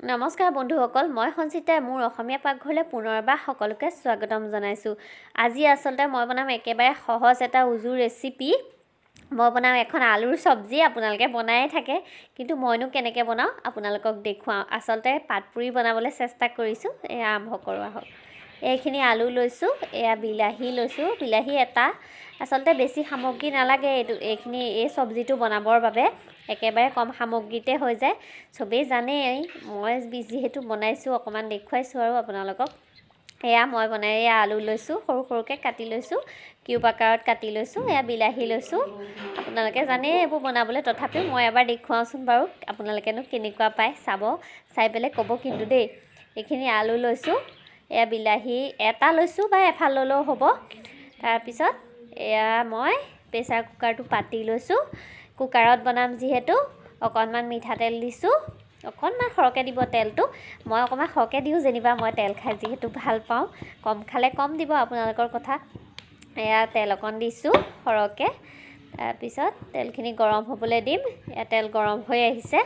নমস্কাৰ বন্ধুসকল, মই সঞ্চিতাই মোৰ অসমীয়া পাকঘৰলৈ পুনৰবাৰ সকলোকে স্বাগতম জনাইছোঁ। আজি আচলতে মই বনাম একেবাৰে সহজ এটা উজু ৰেচিপি। মই বনাম এখন আলুৰ চব্জি। আপোনালোকে বনায়ে থাকে, কিন্তু মইনো কেনেকৈ বনাওঁ আপোনালোকক দেখুৱাওঁ। আচলতে পাতপুৰি বনাবলৈ চেষ্টা কৰিছোঁ। এয়া আৰম্ভ কৰোঁ আহক। এইখিনি আলু লৈছোঁ, এয়া বিলাহী লৈছোঁ, বিলাহী এটা। আচলতে বেছি সামগ্ৰী নালাগে এই চব্জিটো বনাবৰ বাবে। একেবাৰে কম সামগ্ৰীতে হৈ যায়। চবেই জানেই, মই যিহেতু বনাইছোঁ অকণমান দেখুৱাইছোঁ আৰু আপোনালোকক। এয়া মই এয়া আলু লৈছোঁ, সৰু সৰুকৈ কাটি লৈছোঁ, কিউব আকাৰত কাটি লৈছোঁ। এয়া বিলাহী লৈছোঁ। আপোনালোকে জানেই এইবোৰ বনাবলৈ, তথাপিও মই এবাৰ দেখুৱাওঁচোন বাৰু, আপোনালোকেনো কেনেকুৱা পায় চাই পেলাই ক'ব কিন্তু দেই। এইখিনি আলু লৈছোঁ, এয়া বিলাহী এটা লৈছোঁ বা এফাল ল'লেও হ'ব। তাৰপিছত এয়া মই প্ৰেছাৰ কুকাৰটো পাতি লৈছোঁ। কুকাৰত বনাম যিহেতু অকণমান মিঠাতেল দিছোঁ। অকণমান সৰহকৈ দিব তেলটো। মই অকণমান সৰহকৈ দিওঁ যেনিবা, মই তেল খাই যিহেতু ভাল পাওঁ। কম খালে কম দিব, আপোনালোকৰ কথা। এয়া তেল অকণ দিছোঁ সৰহকৈ। তাৰপিছত তেলখিনি গৰম হ'বলৈ দিম। এয়া তেল গৰম হৈ আহিছে।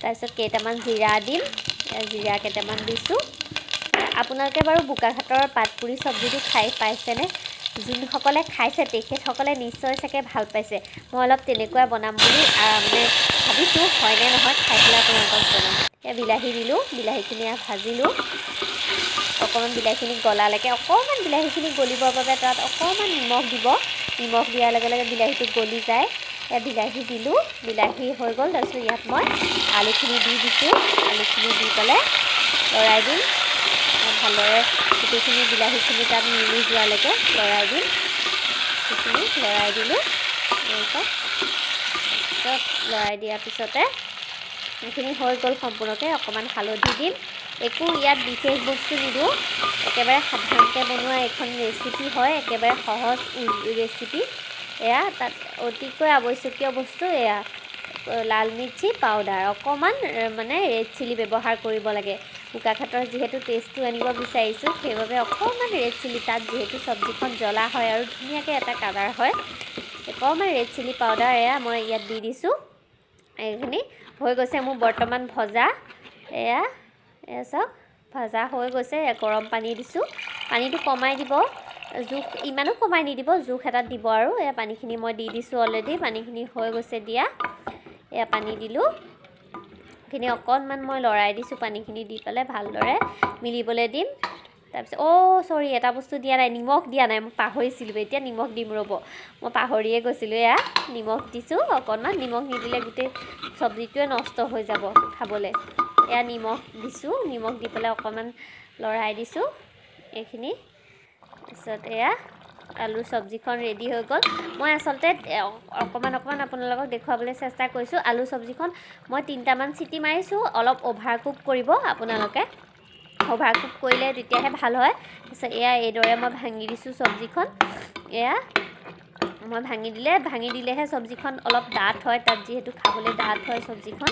তাৰপিছত কেইটামান জিৰা দিম। জিৰা কেইটামান দিছোঁ। আপোনালোকে বাৰু বোকাখাটৰ পাতপুৰি চব্জিটো খাই পাইছেনে? যোনসকলে খাইছে তেখেতসকলে নিশ্চয় চাগে ভাল পাইছে। মই অলপ তেনেকুৱাই বনাম বুলি ভাবিছোঁ, হয়নে নহয় খাই পেলাই আপোনালোকক জনাম। এই বিলাহী দিলোঁ, বিলাহীখিনি ভাজিলোঁ। অকণমান বিলাহীখিনি গলালৈকে, অকণমান বিলাহীখিনি গলিবৰ বাবে তাত অকণমান নিমখ দিব। নিমখ দিয়াৰ লগে লগে বিলাহীটো গলি যায়। বিলাহী দিলোঁ, বিলাহী হৈ গ'ল। তাৰপিছত ইয়াত মই আলুখিনি দি দিছোঁ। আলুখিনি দি পেলাই লৰাই দিম। ভালদৰে গোটেইখিনি বিলাহীখিনি তাত মিলি যোৱালৈকে লৰাই দিম। সেইখিনি লৰাই দিলোঁ। তাৰপিছত লৰাই দিয়াৰ পিছতে এইখিনি হৈ গ'ল সম্পূৰ্ণকৈ। অকণমান হালধি দিম। একো ইয়াত বিশেষ বস্তু নিদিওঁ। একেবাৰে সাধাৰণকৈ বনোৱা এইখন ৰেচিপি হয়, একেবাৰে সহজ ৰেচিপি। এয়া তাত অতিকৈ আৱশ্যকীয় বস্তু এয়া লাল মিৰ্চি পাউডাৰ, অকণমান ৰেড চিলি ব্যৱহাৰ কৰিব লাগে। বোকাখাটৰ যিহেতু টেষ্টটো আনিব বিচাৰিছোঁ, সেইবাবে অকণমান ৰেড চিলি, তাত যিহেতু চব্জিখন জ্বলা হয় আৰু ধুনীয়াকৈ এটা কালাৰ হয়। অকণমান ৰেড চিলি পাউডাৰ এয়া মই ইয়াত দি দিছোঁ। এইখিনি হৈ গৈছে মোৰ বৰ্তমান ভজা। এয়া চাওক, ভজা হৈ গৈছে। গৰম পানী দিছোঁ। পানীটো কমাই দিব, জোখ ইমানো কমাই নিদিব, জোখ এটাত দিব আৰু। এয়া পানীখিনি মই দি দিছোঁ অলৰেডি। পানীখিনি হৈ গৈছে দিয়া। এয়া পানী দিলোঁ। এইখিনি অকণমান মই লৰাই দিছোঁ। পানীখিনি দি পেলাই ভালদৰে মিলিবলৈ দিম। তাৰপিছত চৰি, এটা বস্তু দিয়া নাই, নিমখ দিয়া নাই। মই পাহৰিছিলোঁ, এতিয়া নিমখ দিম ৰ'ব, মই পাহৰিয়ে গৈছিলোঁ। এয়া নিমখ দিছোঁ অকণমান। নিমখ নিদিলে গোটেই চব্জিটোৱে নষ্ট হৈ যাব খাবলৈ। এয়া নিমখ দিছোঁ। নিমখ দি পেলাই অকণমান লৰাই দিছোঁ এইখিনি। তাৰপিছত এয়া আলুৰ চব্জিখন ৰেডি হৈ গ'ল। মই আচলতে অকণমান আপোনালোকক দেখুৱাবলৈ চেষ্টা কৰিছোঁ। আলু চব্জিখন মই 3টামান চিটি মাৰিছোঁ। অলপ অভাৰ কুক কৰিব আপোনালোকে। অভাৰ কুক কৰিলে তেতিয়াহে ভাল হয়। তাৰপিছত এয়া এইদৰে মই ভাঙি দিছোঁ চব্জিখন। এয়া মই ভাঙি দিলেহে চব্জিখন অলপ ডাঠ হয়। তাত যিহেতু খাবলৈ ডাঠ হয় চব্জিখন।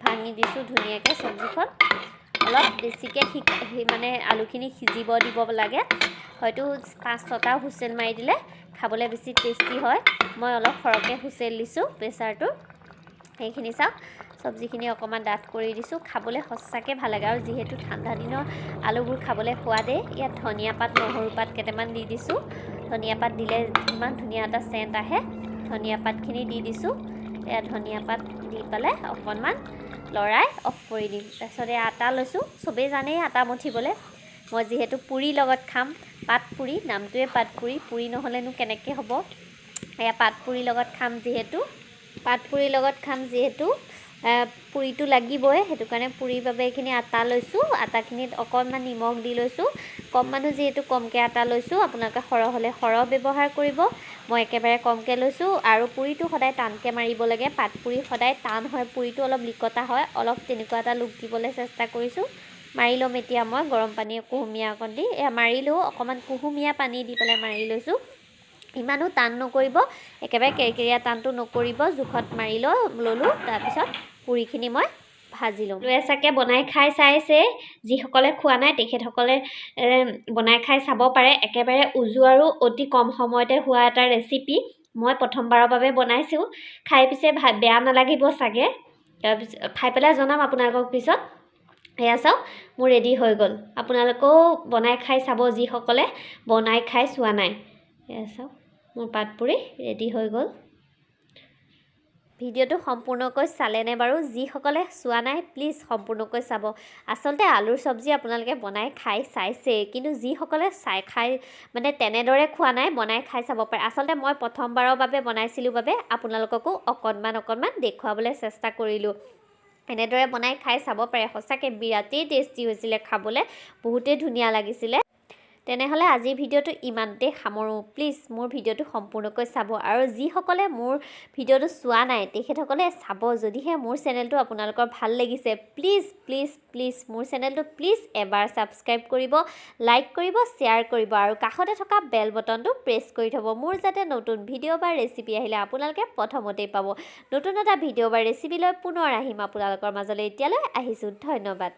ভাঙি দিছোঁ ধুনীয়াকৈ চব্জিখন। অলপ বেছিকৈ আলুখিনি সিজিব দিব লাগে। হয়তো 5-6টা হুইচেল মাৰি দিলে খাবলৈ বেছি টেষ্টি হয়। মই অলপ সৰহকৈ হুইচেল দিছোঁ প্ৰেছাৰটো। সেইখিনি চাওক, চব্জিখিনি অকণমান ডাঠ কৰি দিছোঁ। খাবলৈ সঁচাকৈ ভাল লাগে, আৰু যিহেতু ঠাণ্ডা দিনৰ আলুবোৰ খাবলৈ সোৱাদেই। ইয়াত ধনিয়া পাত, নহৰু পাত কেইটামান দি দিছোঁ। ধনিয়া পাত দিলে ইমান ধুনীয়া এটা চেণ্ট আহে। ধনিয়া পাতখিনি দি দিছোঁ। এয়া ধনিয়া পাত দি পেলাই অকণমান লৰাই অফ কৰি দিম। তাৰপিছত এয়া আটা লৈছোঁ। চবেই জানেই আটা মঠিবলৈ। মই যিহেতু পুৰিৰ লগত খাম, পাতপুৰি, নামটোৱে পাতপুৰি, পুৰি নহ'লেনো কেনেকৈ হ'ব। এয়া পাতপুৰিৰ লগত খাম যিহেতু পুৰিটো লাগিবই। সেইটো কাৰণে পুৰিৰ বাবে এইখিনি আটা লৈছোঁ। আটাখিনিত অকণমান নিমখ দি লৈছোঁ। কম মানুহ যিহেতু কমকৈ আটা লৈছোঁ। আপোনালোকে সৰহ হ'লে সৰহ ব্যৱহাৰ কৰিব। মই একেবাৰে কমকৈ লৈছোঁ। আৰু পুৰিটো সদায় টানকৈ মাৰিব লাগে। পাতপুৰি সদায় টান হয়, পুৰিটো অলপ লিকতা হয়। অলপ তেনেকুৱা এটা লুক দিবলৈ চেষ্টা কৰিছোঁ। মাৰি ল'ম এতিয়া মই গৰম পানী কুহুমীয়া অকণ দি। এয়া মাৰিলেও অকণমান কুহুমীয়া পানী দি পেলাই মাৰি লৈছোঁ। ইমানো টান নকৰিব, একেবাৰে কেৰকেৰীয়া টানটো নকৰিব। জোখত মাৰি ল'লোঁ। তাৰপিছত পুৰিখিনি মই ভাজি ল'ম। এচাকে বনাই খাই চাইছে। যিসকলে খোৱা নাই তেখেতসকলে বনাই খাই চাব পাৰে। একেবাৰে উজু আৰু অতি কম সময়তে হোৱা এটা ৰেচিপি। মই প্ৰথমবাৰৰ বাবে বনাইছোঁ। খাই পিছে বেয়া নালাগিব চাগে। তাৰপিছত খাই পেলাই জনাম আপোনালোকক পিছত। এয়া চাওক মোৰ ৰেডি হৈ গ'ল আপোনালোকেও বনাই খাই চাব যিসকলে বনাই খাই চোৱা নাই এয়া চাওক মোৰ পাতপুৰি ৰেডি হৈ গ'ল ভিডিঅ'টো সম্পূৰ্ণকৈ চালেনে বাৰু যিসকলে চোৱা নাই প্লিজ সম্পূৰ্ণকৈ চাব আচলতে আলুৰ চব্জি আপোনালোকে বনাই খাই চাইছে কিন্তু যিসকলে খাই মানে তেনেদৰে খোৱা নাই বনাই খাই চাব পাৰে আচলতে মই প্ৰথমবাৰৰ বাবে বনাইছিলোঁ বাবে আপোনালোককো অকণমান দেখুৱাবলৈ চেষ্টা কৰিলোঁ এনেদৰে বনাই খাই চাব পাৰে সঁচাকৈ বিৰাটেই টেষ্টি হৈছিলে খাবলৈ বহুতেই ধুনীয়া লাগিছিলে তেনেহ'লে আজিৰ ভিডিঅ'টো ইমানতে সামৰোঁ প্লিজ মোৰ ভিডিঅ'টো সম্পূৰ্ণকৈ চাব আৰু যিসকলে মোৰ ভিডিঅ'টো চোৱা নাই তেখেতসকলে চাব যদিহে মোৰ চেনেলটো আপোনালোকৰ ভাল লাগিছে প্লিজ মোৰ চেনেলটো প্লিজ এবাৰ ছাবস্ক্ৰাইব কৰিব লাইক কৰিব শ্বেয়াৰ কৰিব আৰু কাষতে থকা বেল বটনটো প্ৰেছ কৰি থ'ব মোৰ যাতে নতুন ভিডিঅ' বা ৰেচিপি আহিলে আপোনালোকে প্ৰথমতেই পাব নতুন এটা ভিডিঅ' বা ৰেচিপি লৈ পুনৰ আহিম আপোনালোকৰ মাজলৈ এতিয়ালৈ আহিছোঁ ধন্যবাদ